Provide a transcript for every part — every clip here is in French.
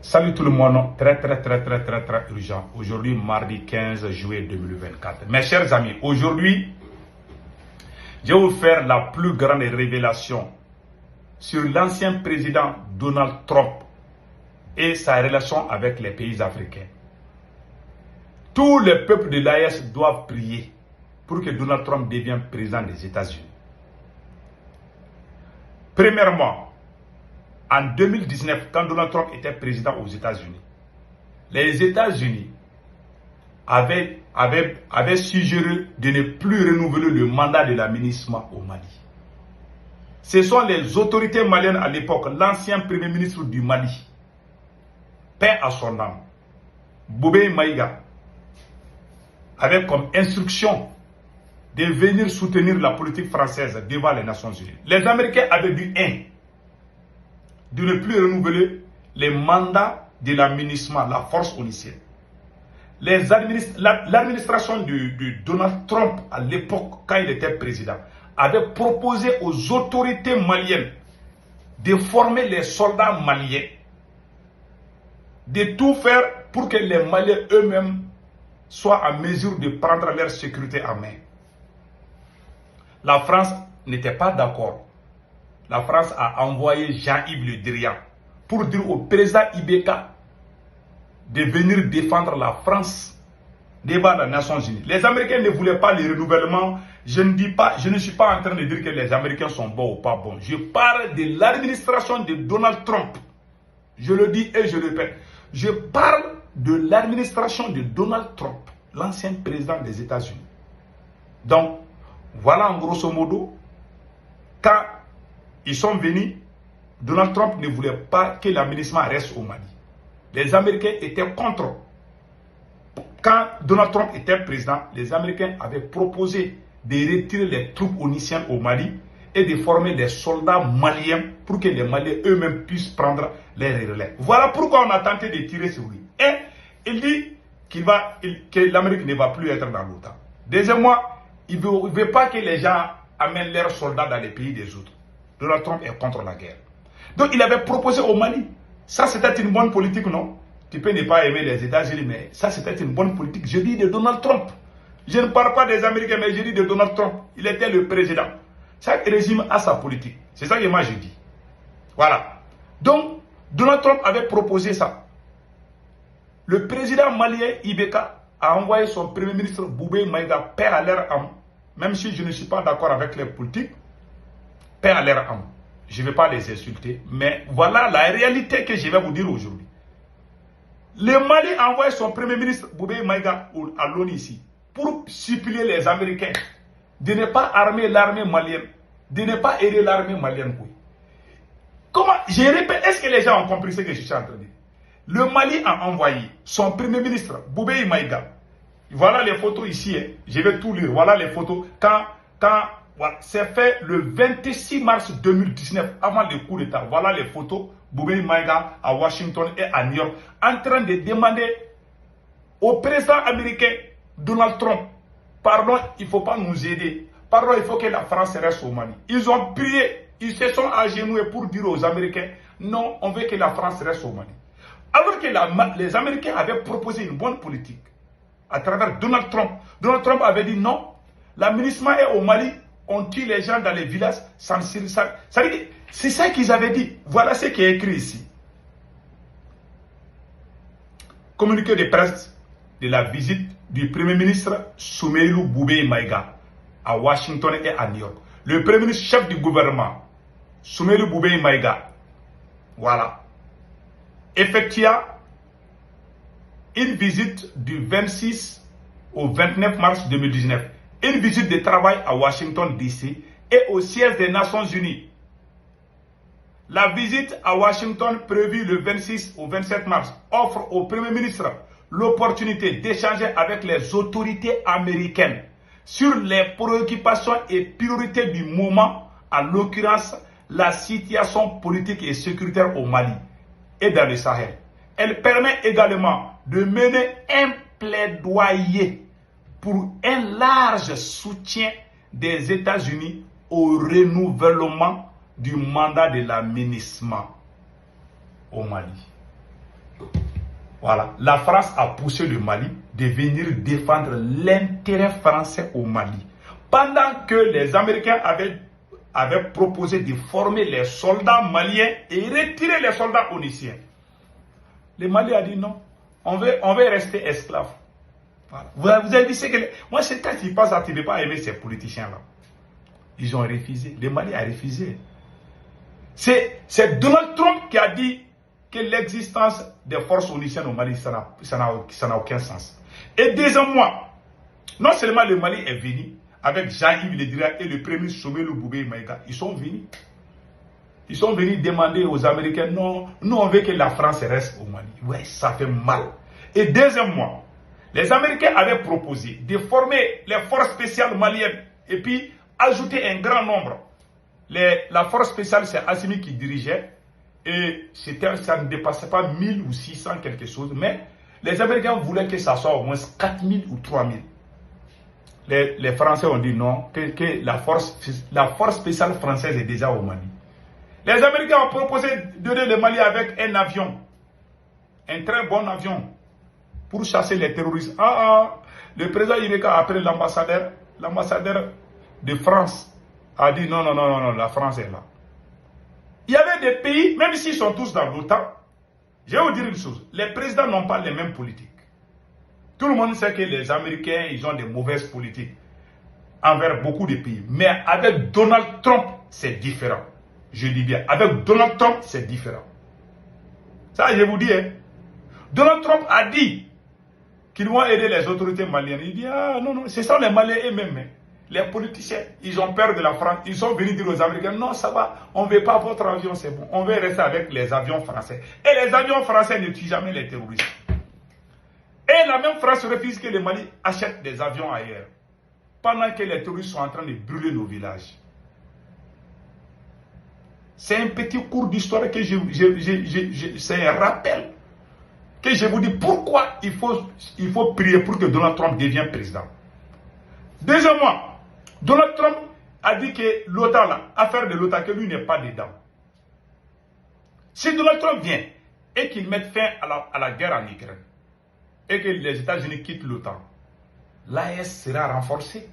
Salut tout le monde, très urgent. Aujourd'hui, mardi 15 juillet 2024. Mes chers amis, aujourd'hui, je vais vous faire la plus grande révélation sur l'ancien président Donald Trump et sa relation avec les pays africains. Tous les peuples de l'AES doivent prier pour que Donald Trump devienne président des États-Unis. Premièrement, en 2019, quand Donald Trump était président aux États-Unis, les États-Unis avaient suggéré de ne plus renouveler le mandat de la MINUSMA au Mali. Ce sont les autorités maliennes à l'époque, l'ancien premier ministre du Mali, paix à son âme, Boubé Maïga, avait comme instruction de venir soutenir la politique française devant les Nations Unies. Les Américains avaient dit de ne plus renouveler les mandats de la MINUSMA, la force onicienne. L'administration de Donald Trump à l'époque, quand il était président, avait proposé aux autorités maliennes de former les soldats maliens, de tout faire pour que les Maliens eux-mêmes soient en mesure de prendre leur sécurité en main. La France n'était pas d'accord. La France a envoyé Jean-Yves Le Drian pour dire au président Ibeka de venir défendre la France devant les Nations Unies. Les Américains ne voulaient pas le renouvellement. Je ne suis pas en train de dire que les Américains sont bons ou pas bons. Je parle de l'administration de Donald Trump. Je le dis et je le répète. Je parle de l'administration de Donald Trump, l'ancien président des États-Unis. Donc, voilà en grosso modo, quand ils sont venus, Donald Trump ne voulait pas que la MINUSMA reste au Mali. Les Américains étaient contre. Quand Donald Trump était président, les Américains avaient proposé de retirer les troupes oniciennes au Mali et de former des soldats maliens pour que les Maliens eux-mêmes puissent prendre les relais. Voilà pourquoi on a tenté de tirer sur lui. Et il dit que l'Amérique ne va plus être dans l'OTAN. Deuxièmement, il ne veut pas que les gens amènent leurs soldats dans les pays des autres. Donald Trump est contre la guerre. Donc il avait proposé au Mali. Ça c'était une bonne politique, non? Tu peux ne pas aimer les États-Unis, mais ça c'était une bonne politique. Je dis de Donald Trump. Je ne parle pas des Américains, mais je dis de Donald Trump. Il était le président. Chaque régime a sa politique. C'est ça que moi je dis. Voilà. Donc, Donald Trump avait proposé ça. Le président malien Ibeka a envoyé son premier ministre Boubé Maïga, paix à leur âme. Même si je ne suis pas d'accord avec les politiques, paix à leur âme. Je ne vais pas les insulter, mais voilà la réalité que je vais vous dire aujourd'hui. Le Mali a envoyé son premier ministre Boubé Maïga à l'ONU ici pour supplier les Américains de ne pas armer l'armée malienne, de ne pas aider l'armée malienne. Comment? Je répète, est-ce que les gens ont compris ce que je suis en train de dire? Le Mali a envoyé son premier ministre Boubé Maïga. Voilà les photos ici, hein. Je vais tout lire. Voilà les photos. Voilà. C'est fait le 26 mars 2019, avant le coup d'État. Voilà les photos. Boubé Maïga à Washington et à New York, en train de demander au président américain Donald Trump, pardon, il ne faut pas nous aider. Pardon, il faut que la France reste au Mali. Ils ont prié, ils se sont agenouillés pour dire aux Américains, non, on veut que la France reste au Mali. Alors que les Américains avaient proposé une bonne politique à travers Donald Trump. Donald Trump avait dit non, la MINUSMA est au Mali, on tue les gens dans les villages, c'est ça qu'ils avaient dit. Voilà ce qui est écrit ici. Communiqué de presse de la visite du Premier ministre Soumeilou Boubé Maïga à Washington et à New York. Le Premier ministre chef du gouvernement, Soumeilou Boubé Maïga, voilà, effectua une visite du 26 au 29 mars 2019. Une visite de travail à Washington DC et au siège des Nations Unies. La visite à Washington prévue le 26 au 27 mars offre au Premier ministre l'opportunité d'échanger avec les autorités américaines sur les préoccupations et priorités du moment, en l'occurrence la situation politique et sécuritaire au Mali et dans le Sahel. Elle permet également de mener un plaidoyer pour un large soutien des États-Unis au renouvellement du mandat de la MINUSMA au Mali. Voilà, la France a poussé le Mali de venir défendre l'intérêt français au Mali. Pendant que les Américains avaient proposé de former les soldats maliens et retirer les soldats onisiens. Le Mali a dit non, on veut rester esclaves. Voilà. Vous avez dit ce que... Moi, c'est quand ils passent à tu ne peux pas aimer ces politiciens-là. Ils ont refusé. Le Mali a refusé. C'est Donald Trump qui a dit que l'existence des forces onisiennes au Mali, ça n'a aucun sens. Et deuxièmement, non seulement le Mali est venu avec Jean-Yves Le Drian et le premier Somelo Boubé Maïga, ils sont venus. Ils sont venus demander aux Américains, non, nous on veut que la France reste au Mali. Ouais, ça fait mal. Et deuxièmement, les Américains avaient proposé de former les forces spéciales maliennes et puis ajouter un grand nombre. La force spéciale, c'est Assimi qui dirigeait et ça ne dépassait pas 1000 ou 600 quelque chose. Mais les Américains voulaient que ça soit au moins 4000 ou 3000. Les Français ont dit non, que la force spéciale française est déjà au Mali. Les Américains ont proposé de donner le Mali avec un avion, un très bon avion, pour chasser les terroristes. Le président Ibeka a appelé l'ambassadeur de France, a dit non, la France est là. Il y avait des pays, même s'ils sont tous dans l'OTAN, je vais vous dire une chose, les présidents n'ont pas les mêmes politiques. Tout le monde sait que les Américains, ils ont des mauvaises politiques envers beaucoup de pays. Mais avec Donald Trump, c'est différent. Je dis bien, avec Donald Trump, c'est différent. Ça, je vous dis, hein. Donald Trump a dit qu'ils vont aider les autorités maliennes. Il dit, non, ce sont les Maliens eux-mêmes. Hein. Les politiciens, ils ont peur de la France. Ils sont venus dire aux Américains, non, ça va, on ne veut pas votre avion, c'est bon. On veut rester avec les avions français. Et les avions français ne tuent jamais les terroristes. Et la même France refuse que le Mali achète des avions ailleurs. Pendant que les terroristes sont en train de brûler nos villages. C'est un petit cours d'histoire que c'est un rappel. Que je vous dis pourquoi il faut prier pour que Donald Trump devienne président. Deuxièmement, Donald Trump a dit que l'OTAN, l'affaire de l'OTAN, que lui n'est pas dedans. Si Donald Trump vient et qu'il mette fin à la guerre en Ukraine, et que les États-Unis quittent l'OTAN, l'AES sera renforcée,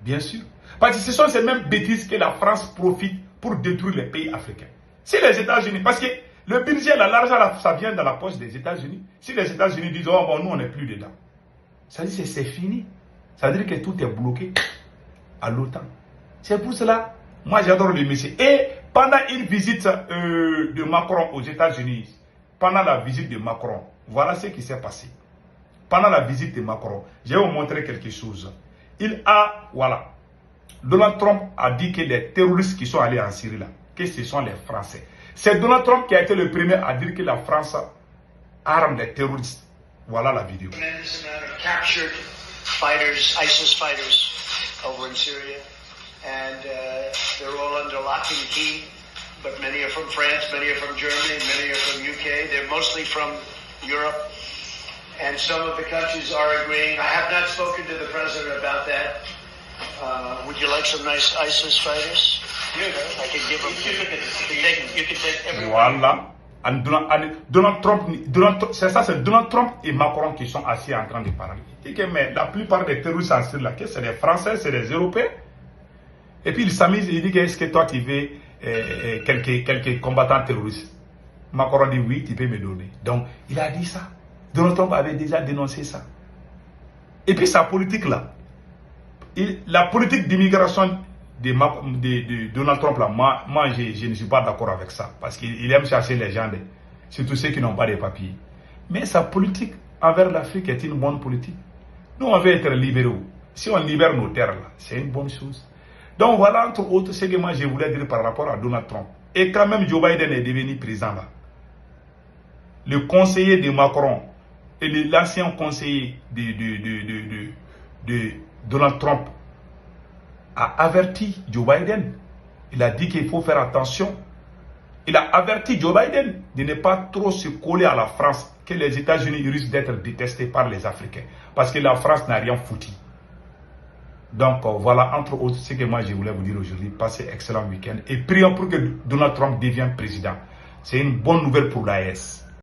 bien sûr. Parce que ce sont ces mêmes bêtises que la France profite pour détruire les pays africains. Si les États-Unis, parce que le budget, l'argent, ça vient dans la poche des États-Unis. Si les États-Unis disent, oh bon, nous on n'est plus dedans, ça dit c'est fini. Ça veut dire que tout est bloqué à l'OTAN. C'est pour cela, moi j'adore le monsieur. Et pendant une visite de Macron aux États-Unis, pendant la visite de Macron, voilà ce qui s'est passé. Pendant la visite de Macron, je vais vous montrer quelque chose. Voilà. Donald Trump a dit que les terroristes qui sont allés en Syrie, là, que ce sont les Français. C'est Donald Trump qui a été le premier à dire que la France arme les terroristes. Voilà la vidéo. Captured fighters, ISIS fighters over in Syria, and they're all under lock and key, but many are from France, many are from Germany, many are from UK, they're mostly from Europe, and some of the countries are agreeing. I have not spoken to the president about that. Would you like some nice ISIS fighters? I can give them. You can take everyone. Voilà. Donald Trump, c'est ça, c'est Donald Trump et Macron qui sont assis en train de parler. Mais la plupart des terroristes en Syrie, c'est des Français, c'est des Européens. Et puis il s'amuse, il dit que est-ce que toi tu veux quelques combattants terroristes? Macron dit oui, tu peux me donner. Donc il a dit ça. Donald Trump avait déjà dénoncé ça. Et puis sa politique là, la politique d'immigration de Donald Trump là, moi je ne suis pas d'accord avec ça. Parce qu'il aime chercher les gens, surtout ceux qui n'ont pas de papiers. Mais sa politique envers l'Afrique est une bonne politique. Nous on veut être libéraux. Si on libère nos terres là, c'est une bonne chose. Donc voilà entre autres ce que moi je voulais dire par rapport à Donald Trump. Et quand même Joe Biden est devenu président là, le conseiller de Macron et l'ancien conseiller de Donald Trump a averti Joe Biden. Il a dit qu'il faut faire attention. Il a averti Joe Biden de ne pas trop se coller à la France, que les États-Unis risquent d'être détestés par les Africains. Parce que la France n'a rien foutu. Donc voilà, entre autres, ce que moi je voulais vous dire aujourd'hui. Passez excellent week-end et prions pour que Donald Trump devienne président. C'est une bonne nouvelle pour l'AES.